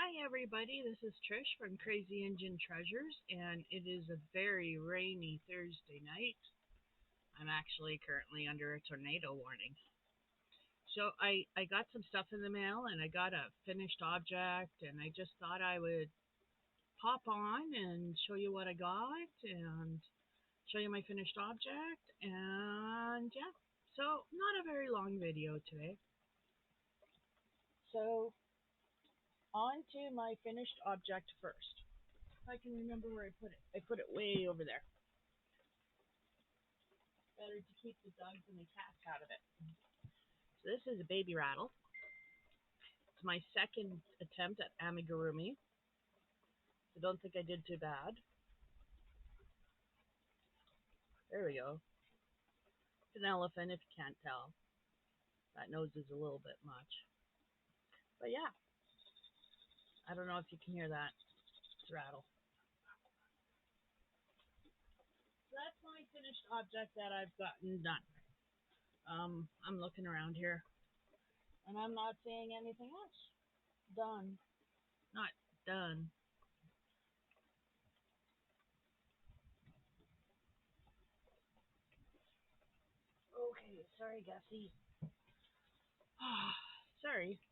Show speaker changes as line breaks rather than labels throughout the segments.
Hi everybody, this is Trish from Crazy Engine Treasures, and it is a very rainy Thursday night. I'm actually currently under a tornado warning. So I got some stuff in the mail, and I got a finished object, and I just thought I would pop on and show you what I got and show you my finished object, and yeah. So not a very long video today. So on to my finished object first. If I can remember where I put it. I put it way over there. Better to keep the dogs and the cats out of it. So this is a baby rattle. It's my second attempt at amigurumi. So don't think I did too bad. There we go. It's an elephant if you can't tell. That nose is a little bit much. But yeah. I don't know if you can hear that. It's a rattle. So that's my finished object that I've gotten done. I'm looking around here, and I'm not seeing anything else. Done. Not done. Okay, sorry, Gussie. Sorry.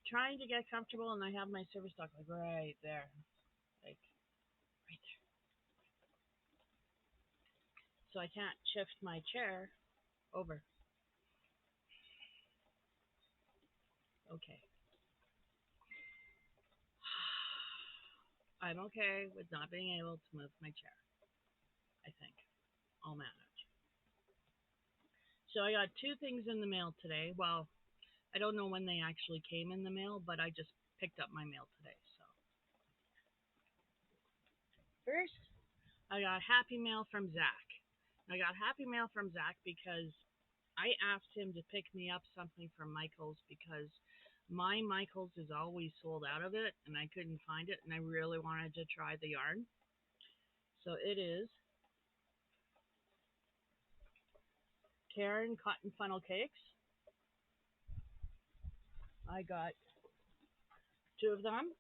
Trying to get comfortable, and I have my service dog like right there. Like, right there. So I can't shift my chair over. Okay. I'm okay with not being able to move my chair. I think I'll manage. So I got two things in the mail today. Well, I don't know when they actually came in the mail, but I just picked up my mail today. So first, I got happy mail from Zach. I got happy mail from Zach because I asked him to pick me up something from Michael's because my Michael's is always sold out of it and I couldn't find it and I really wanted to try the yarn. So it is Karen Cotton Funnel Cakes. I got two of them.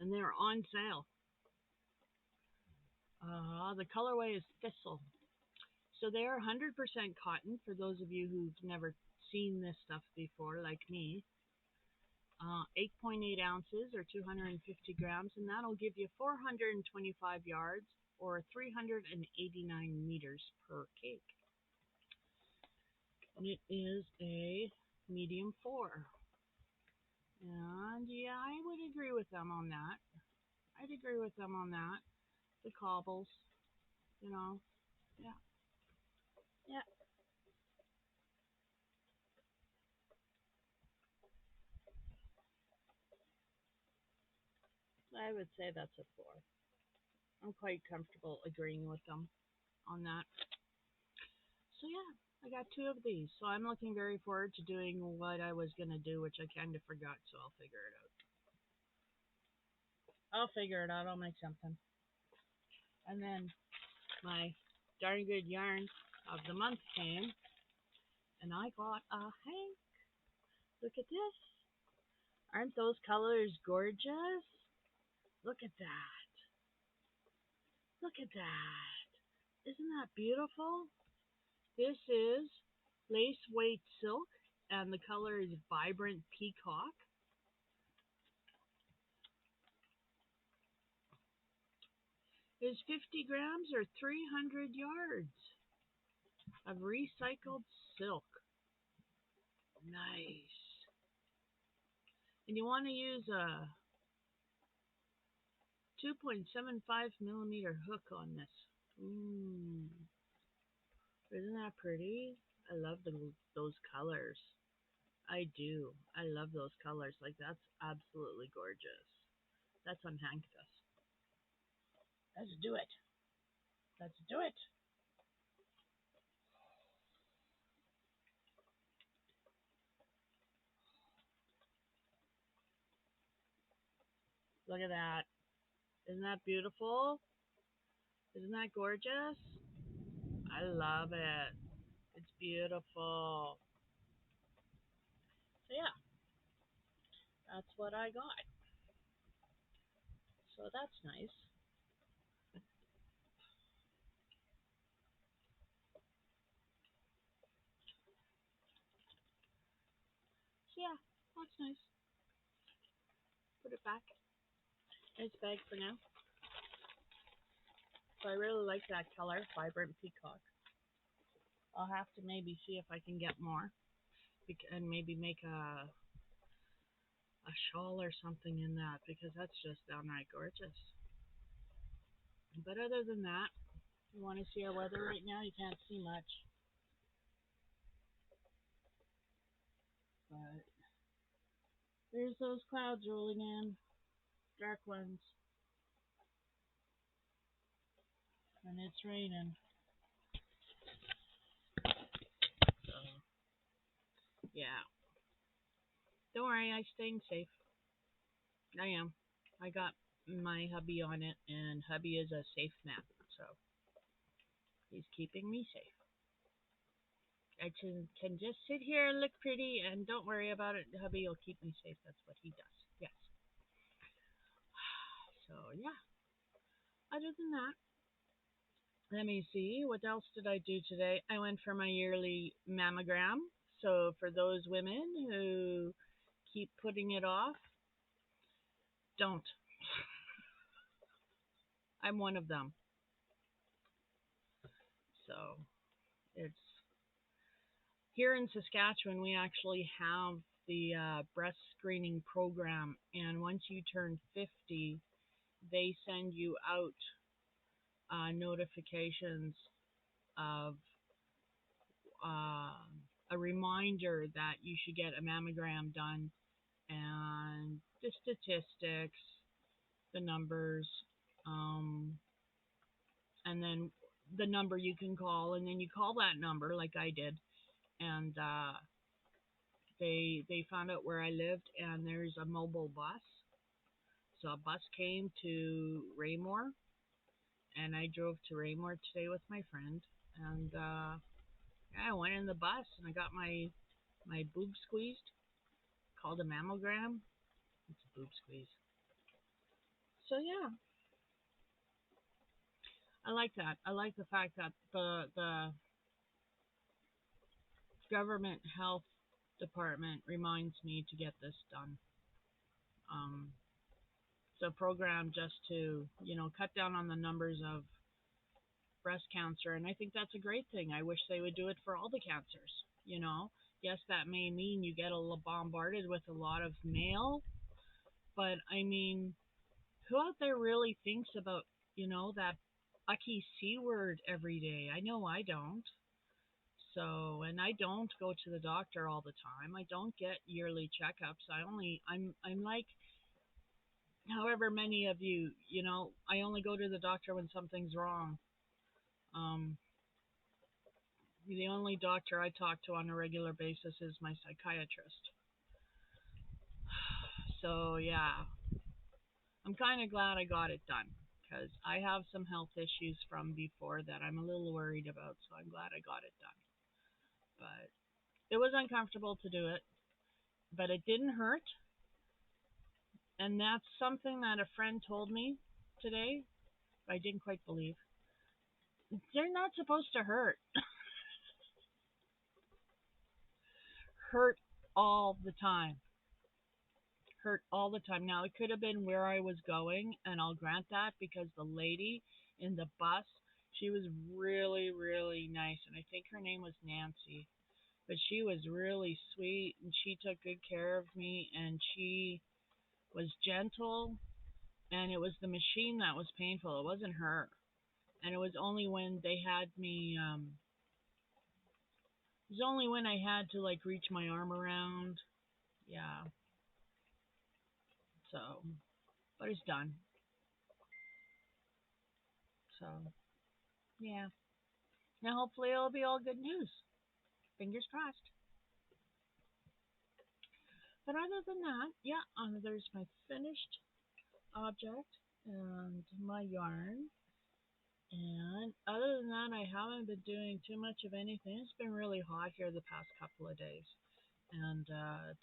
And they're on sale. The colorway is Thistle. So they're 100% cotton for those of you who've never seen this stuff before, like me. 8.8 ounces or 250 grams, and that'll give you 425 yards or 389 meters per cake. And it is a medium 4. And yeah, I would agree with them on that. I'd agree with them on that. The cobbles, yeah. Yeah. I would say that's a 4. I'm quite comfortable agreeing with them on that. So yeah, I got two of these. So I'm looking very forward to doing what I was going to do, which I kind of forgot, so I'll figure it out. I'll make something. And then my darn good yarn of the month came, and I got a hank. Look at this. Aren't those colors gorgeous? Look at that. Look at that. Isn't that beautiful? This is lace weight silk, and the color is vibrant peacock. Is 50 grams or 300 yards of recycled silk. Nice. And you want to use a 2.75 millimeter hook on this. Ooh. Isn't that pretty? I love those colors. I do. I love those colors. Like, that's absolutely gorgeous. That's on Hanktus. Let's do it. Let's do it. Look at that. Isn't that beautiful? Isn't that gorgeous? I love it. It's beautiful. So yeah, that's what I got. So that's nice. So yeah, that's nice. Put it back in its bag for now. So I really like that color, vibrant peacock. I'll have to maybe see if I can get more and maybe make a shawl or something in that because that's just downright gorgeous. But other than that, you want to see our weather right now? You can't see much, but there's those clouds rolling in, dark ones, and it's raining. So yeah, don't worry, I'm staying safe. I am. I got my hubby on it, and hubby is a safe man, so he's keeping me safe. I can just sit here and look pretty and don't worry about it. Hubby will keep me safe. That's what he does. Yes. So, yeah. Other than that, let me see. What else did I do today? I went for my yearly mammogram. So, for those women who keep putting it off, don't. I'm one of them. So, it's here in Saskatchewan, we actually have the breast screening program. And once you turn 50, they send you out notifications of uh, a reminder that you should get a mammogram done and the statistics, the numbers, um, and then the number you can call, and then you call that number like I did, and they found out where I lived, and there's a mobile bus. So a bus came to Raymore, and I drove to Raymore today with my friend, and yeah, I went in the bus and I got my boob squeezed, called a mammogram. It's a boob squeeze. So yeah, I like that. I like the fact that the government health department reminds me to get this done. Um, it's a program just to cut down on the numbers of breast cancer, and I think that's a great thing. I wish they would do it for all the cancers. Yes, that may mean you get bombarded with a lot of mail, but I mean, who out there really thinks about, that ucky C word every day? I know I don't. So, and I don't go to the doctor all the time. I don't get yearly checkups. I'm like, however many of you, I only go to the doctor when something's wrong. Um, the only doctor I talk to on a regular basis is my psychiatrist. So, yeah, I'm kind of glad I got it done because I have some health issues from before that I'm a little worried about. So I'm glad I got it done. But it was uncomfortable to do it, but it didn't hurt. And that's something that a friend told me today. I didn't quite believe. They're not supposed to hurt. Hurt all the time. Hurt all the time. Now, it could have been where I was going, and I'll grant that because the lady in the bus, she was really, really nice. And I think her name was Nancy. But she was really sweet, and she took good care of me, and she was gentle, and it was the machine that was painful. It wasn't her. And it was only when they had me, it was only when I had to like reach my arm around. Yeah. So, but it's done. So, yeah. Now hopefully it'll be all good news. Fingers crossed. But other than that, yeah, there's my finished object and my yarn. And other than that, I haven't been doing too much of anything. It's been really hot here the past couple of days. And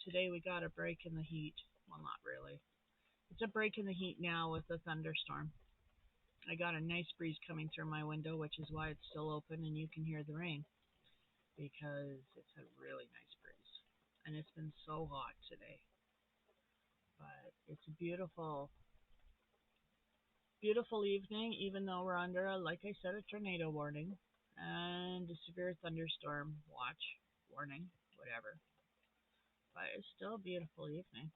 today we got a break in the heat. Well, not really. It's a break in the heat now with the thunderstorm. I got a nice breeze coming through my window, which is why it's still open and you can hear the rain because it's a really nice breeze. And it's been so hot today. But it's a beautiful, beautiful evening, even though we're under, like I said, a tornado warning and a severe thunderstorm watch warning, whatever. But it's still a beautiful evening.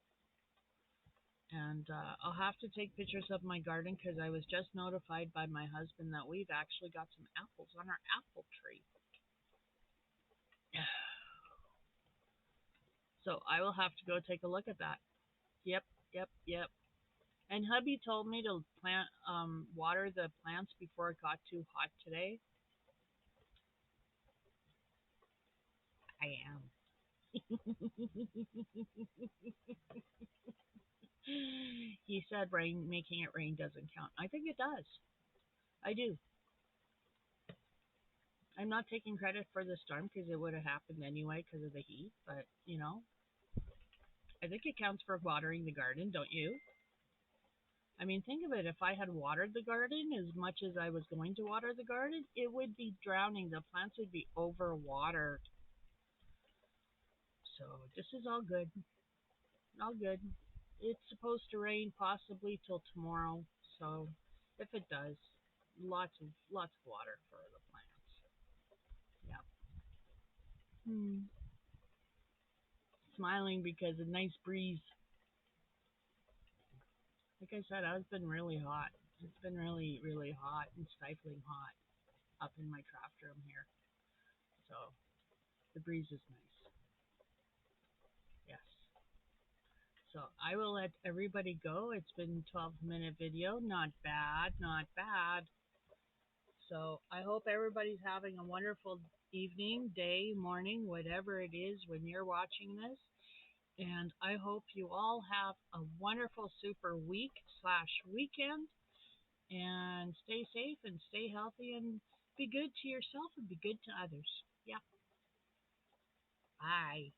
And I'll have to take pictures of my garden because I was just notified by my husband that we've actually got some apples on our apple tree. So I will have to go take a look at that. Yep, yep, yep. And hubby told me to water the plants before it got too hot today. I am. He said making it rain doesn't count. I think it does. I do. I'm not taking credit for the storm because it would have happened anyway because of the heat, but I think it counts for watering the garden, don't you? I mean, think of it. If I had watered the garden as much as I was going to water the garden, it would be drowning. The plants would be overwatered. So this is all good. All good. It's supposed to rain possibly till tomorrow. So if it does, lots of water for the plants. Yeah. Hmm. Smiling because a nice breeze. Like I said, it's been really hot. It's been really, really hot and stifling hot up in my craft room here. So the breeze is nice. Yes. So I will let everybody go. It's been a 12-minute video. Not bad, not bad. So I hope everybody's having a wonderful evening, day, morning, whatever it is when you're watching this. And I hope you all have a wonderful super week/weekend. And stay safe and stay healthy and be good to yourself and be good to others. Yeah. Bye.